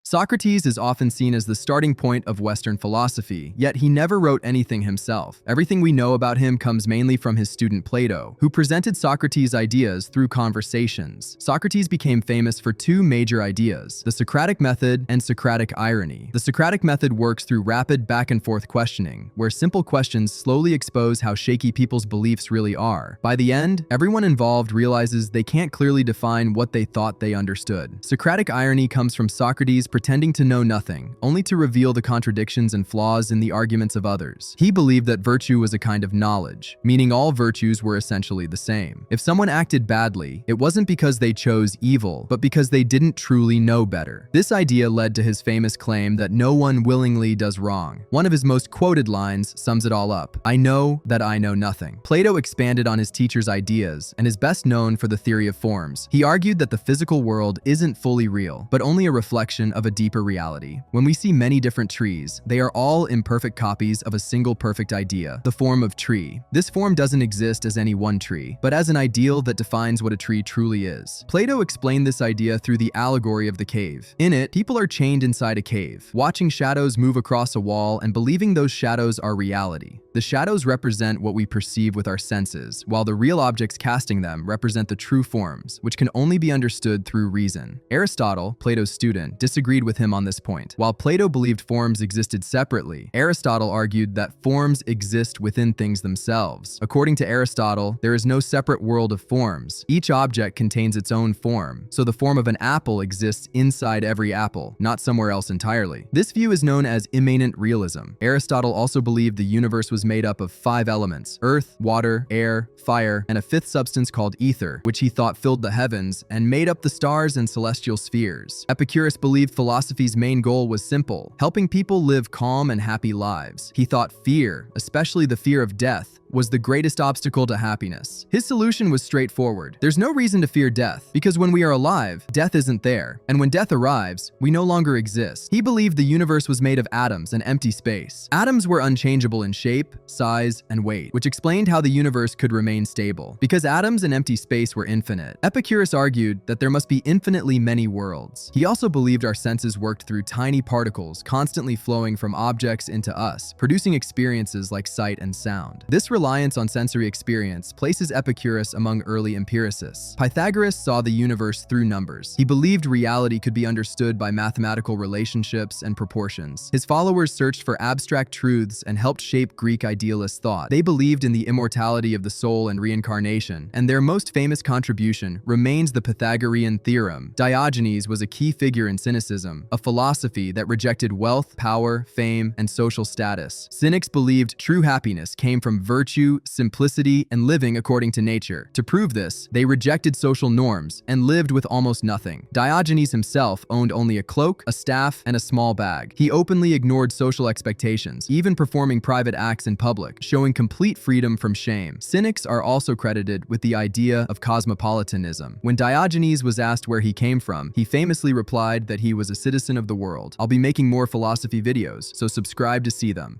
Socrates is often seen as the starting point of Western philosophy, yet he never wrote anything himself. Everything we know about him comes mainly from his student Plato, who presented Socrates' ideas through conversations. Socrates became famous for two major ideas: the Socratic method and Socratic irony. The Socratic method works through rapid back-and-forth questioning, where simple questions slowly expose how shaky people's beliefs really are. By the end, everyone involved realizes they can't clearly define what they thought they understood. Socratic irony comes from Socrates pretending to know nothing, only to reveal the contradictions and flaws in the arguments of others. He believed that virtue was a kind of knowledge, meaning all virtues were essentially the same. If someone acted badly, it wasn't because they chose evil, but because they didn't truly know better. This idea led to his famous claim that no one willingly does wrong. One of his most quoted lines sums it all up: "I know that I know nothing." Plato expanded on his teacher's ideas and is best known for the theory of forms. He argued that the physical world isn't fully real, but only a reflection of a deeper reality. When we see many different trees, they are all imperfect copies of a single perfect idea, the form of tree. This form doesn't exist as any one tree, but as an ideal that defines what a tree truly is. Plato explained this idea through the allegory of the cave. In it, people are chained inside a cave, watching shadows move across a wall and believing those shadows are reality. The shadows represent what we perceive with our senses, while the real objects casting them represent the true forms, which can only be understood through reason. Aristotle, Plato's student, disagreed with him on this point. While Plato believed forms existed separately, Aristotle argued that forms exist within things themselves. According to Aristotle, there is no separate world of forms. Each object contains its own form, so the form of an apple exists inside every apple, not somewhere else entirely. This view is known as immanent realism. Aristotle also believed the universe was made up of 5 elements: earth, water, air, fire, and a 5th substance called ether, which he thought filled the heavens and made up the stars and celestial spheres. Epicurus believed philosophy's main goal was simple: helping people live calm and happy lives. He thought fear, especially the fear of death, was the greatest obstacle to happiness. His solution was straightforward. There's no reason to fear death, because when we are alive, death isn't there, and when death arrives, we no longer exist. He believed the universe was made of atoms and empty space. Atoms were unchangeable in shape, size, and weight, which explained how the universe could remain stable. Because atoms and empty space were infinite, Epicurus argued that there must be infinitely many worlds. He also believed our senses worked through tiny particles constantly flowing from objects into us, producing experiences like sight and sound. This reliance on sensory experience places Epicurus among early empiricists. Pythagoras saw the universe through numbers. He believed reality could be understood by mathematical relationships and proportions. His followers searched for abstract truths and helped shape Greek idealist thought. They believed in the immortality of the soul and reincarnation, and their most famous contribution remains the Pythagorean theorem. Diogenes was a key figure in Cynicism, a philosophy that rejected wealth, power, fame, and social status. Cynics believed true happiness came from virtue, simplicity, and living according to nature. To prove this, they rejected social norms and lived with almost nothing. Diogenes himself owned only a cloak, a staff, and a small bag. He openly ignored social expectations, even performing private acts in public, showing complete freedom from shame. Cynics are also credited with the idea of cosmopolitanism. When Diogenes was asked where he came from, he famously replied that he was a citizen of the world. I'll be making more philosophy videos, so subscribe to see them.